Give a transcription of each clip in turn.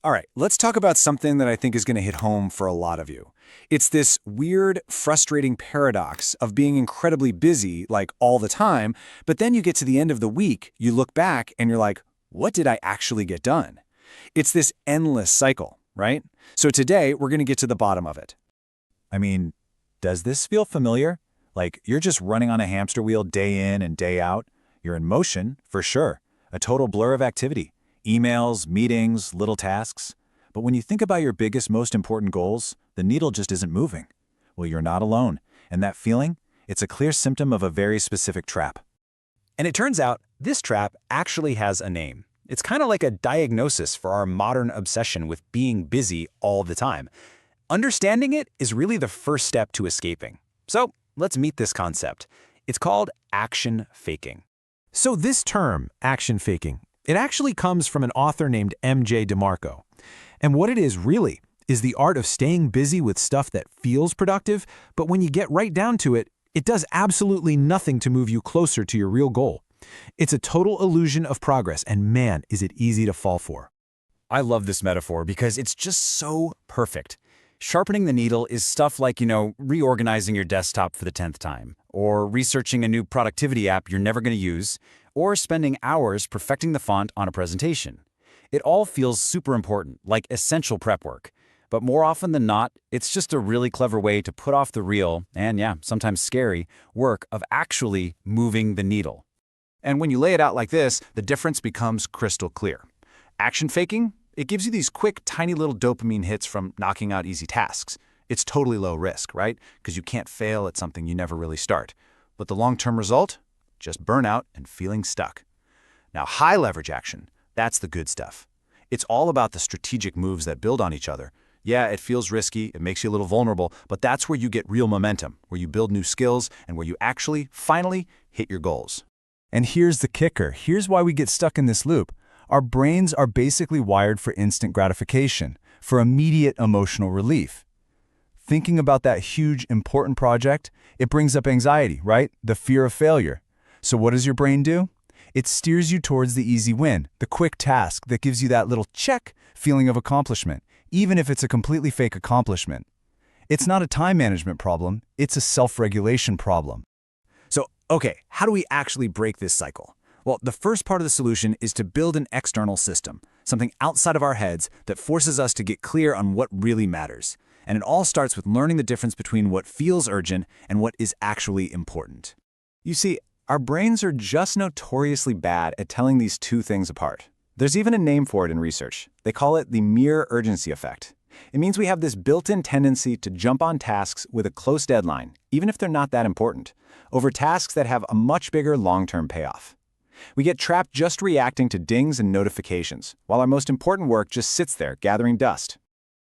All right, let's talk about something that I think is going to hit home for a lot of you. It's this weird, frustrating paradox of being incredibly busy, like all the time, but then you get to the end of the week, you look back, and you're like, what did I actually get done? It's this endless cycle, right? So today, we're going to get to the bottom of it. I mean, does this feel familiar? Like you're just running on a hamster wheel day in and day out? You're in motion, for sure. A total blur of activity. Emails, meetings, little tasks. But when you think about your biggest, most important goals, the needle just isn't moving. Well, you're not alone. And that feeling? It's a clear symptom of a very specific trap. And it turns out this trap actually has a name. It's kind of like a diagnosis for our modern obsession with being busy all the time. Understanding it is really the first step to escaping. So let's meet this concept. It's called action faking. So this term, action faking, it actually comes from an author named M.J. DeMarco. And what it is really is the art of staying busy with stuff that feels productive, but when you get right down to it, it does absolutely nothing to move you closer to your real goal. It's a total illusion of progress, and man, is it easy to fall for. I love this metaphor because it's just so perfect. Sharpening the needle is stuff like, reorganizing your desktop for the 10th time, or researching a new productivity app you're never going to use, or spending hours perfecting the font on a presentation. It all feels super important, like essential prep work. But more often than not, it's just a really clever way to put off the real, and sometimes scary, work of actually moving the needle. And when you lay it out like this, the difference becomes crystal clear. Action faking? It gives you these quick, tiny little dopamine hits from knocking out easy tasks. It's totally low risk, right? Because you can't fail at something you never really start. But the long-term result? Just burnout and feeling stuck. Now, high leverage action, that's the good stuff. It's all about the strategic moves that build on each other. Yeah, it feels risky, it makes you a little vulnerable, but that's where you get real momentum, where you build new skills, and where you actually, finally, hit your goals. And here's the kicker. Here's why we get stuck in this loop. Our brains are basically wired for instant gratification, for immediate emotional relief. Thinking about that huge, important project, it brings up anxiety, right? The fear of failure. So what does your brain do? It steers you towards the easy win, the quick task that gives you that little check feeling of accomplishment, even if it's a completely fake accomplishment. It's not a time management problem, it's a self-regulation problem. So, okay, how do we actually break this cycle? Well, the first part of the solution is to build an external system, something outside of our heads that forces us to get clear on what really matters. And it all starts with learning the difference between what feels urgent and what is actually important. You see, our brains are just notoriously bad at telling these two things apart. There's even a name for it in research. They call it the mere urgency effect. It means we have this built-in tendency to jump on tasks with a close deadline, even if they're not that important, over tasks that have a much bigger long-term payoff. We get trapped just reacting to dings and notifications, while our most important work just sits there gathering dust.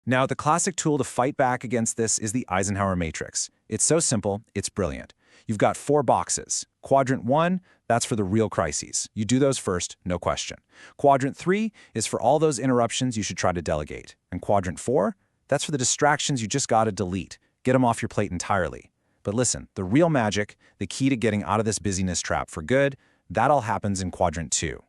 Now, the classic tool to fight back against this is the Eisenhower matrix. It's so simple, it's brilliant. You've got 4 boxes. Quadrant 1, that's for the real crises. You do those first, no question. Quadrant 3 is for all those interruptions you should try to delegate. And Quadrant 4, that's for the distractions you just gotta delete. Get them off your plate entirely. But listen, the real magic, the key to getting out of this busyness trap for good, that all happens in Quadrant 2.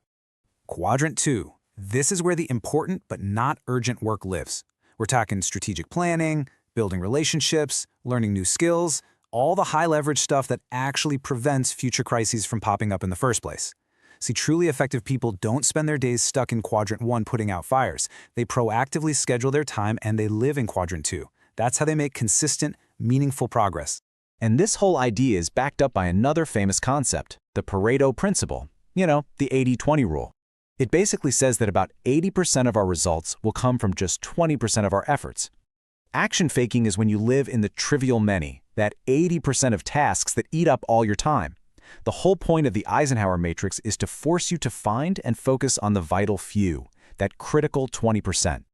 Quadrant 2. This is where the important but not urgent work lives. We're talking strategic planning, building relationships, learning new skills, all the high-leverage stuff that actually prevents future crises from popping up in the first place. See, truly effective people don't spend their days stuck in Quadrant 1 putting out fires. They proactively schedule their time and they live in Quadrant 2. That's how they make consistent, meaningful progress. And this whole idea is backed up by another famous concept, the Pareto principle. The 80-20 rule. It basically says that about 80% of our results will come from just 20% of our efforts. Action faking is when you live in the trivial many, that 80% of tasks that eat up all your time. The whole point of the Eisenhower matrix is to force you to find and focus on the vital few, that critical 20%.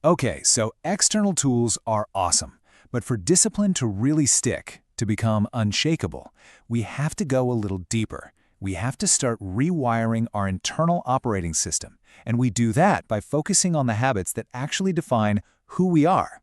Okay, so external tools are awesome, but for discipline to really stick, to become unshakable, we have to go a little deeper. We have to start rewiring our internal operating system, and we do that by focusing on the habits that actually define who we are.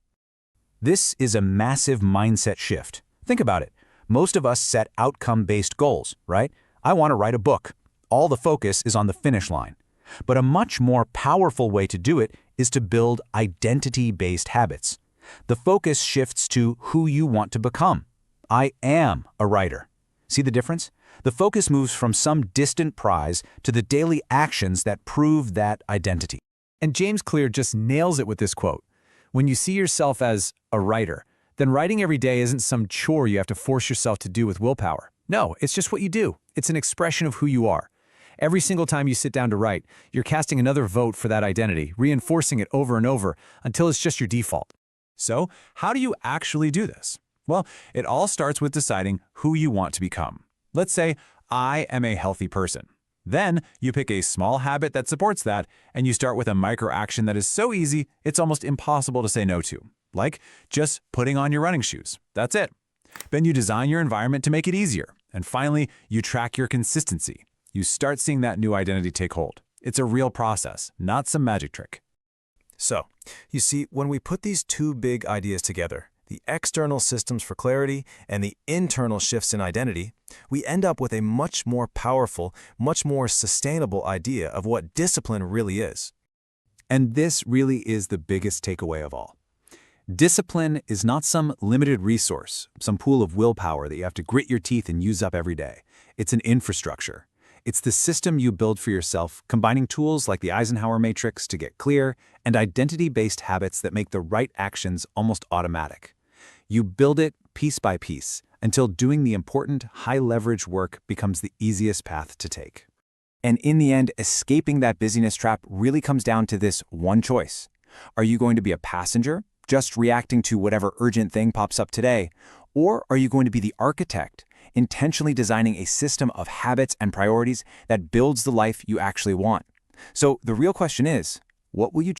This is a massive mindset shift. Think about it. Most of us set outcome-based goals, right? I want to write a book. All the focus is on the finish line. But a much more powerful way to do it is to build identity-based habits. The focus shifts to who you want to become. I am a writer. See the difference? The focus moves from some distant prize to the daily actions that prove that identity. And James Clear just nails it with this quote. When you see yourself as a writer, then writing every day isn't some chore you have to force yourself to do with willpower. No, it's just what you do. It's an expression of who you are. Every single time you sit down to write, you're casting another vote for that identity, reinforcing it over and over until it's just your default. So, how do you actually do this? Well, it all starts with deciding who you want to become. Let's say, I am a healthy person. Then, you pick a small habit that supports that, and you start with a micro-action that is so easy, it's almost impossible to say no to. Like, just putting on your running shoes. That's it. Then you design your environment to make it easier. And finally, you track your consistency. You start seeing that new identity take hold. It's a real process, not some magic trick. So, you see, when we put these two big ideas together, the external systems for clarity and the internal shifts in identity, we end up with a much more powerful, much more sustainable idea of what discipline really is. And this really is the biggest takeaway of all. Discipline is not some limited resource, some pool of willpower that you have to grit your teeth and use up every day. It's an infrastructure. It's the system you build for yourself, combining tools like the Eisenhower matrix to get clear and identity-based habits that make the right actions almost automatic. You build it piece by piece until doing the important, high-leverage work becomes the easiest path to take. And in the end, escaping that busyness trap really comes down to this one choice. Are you going to be a passenger, just reacting to whatever urgent thing pops up today? Or are you going to be the architect, intentionally designing a system of habits and priorities that builds the life you actually want? So the real question is, what will you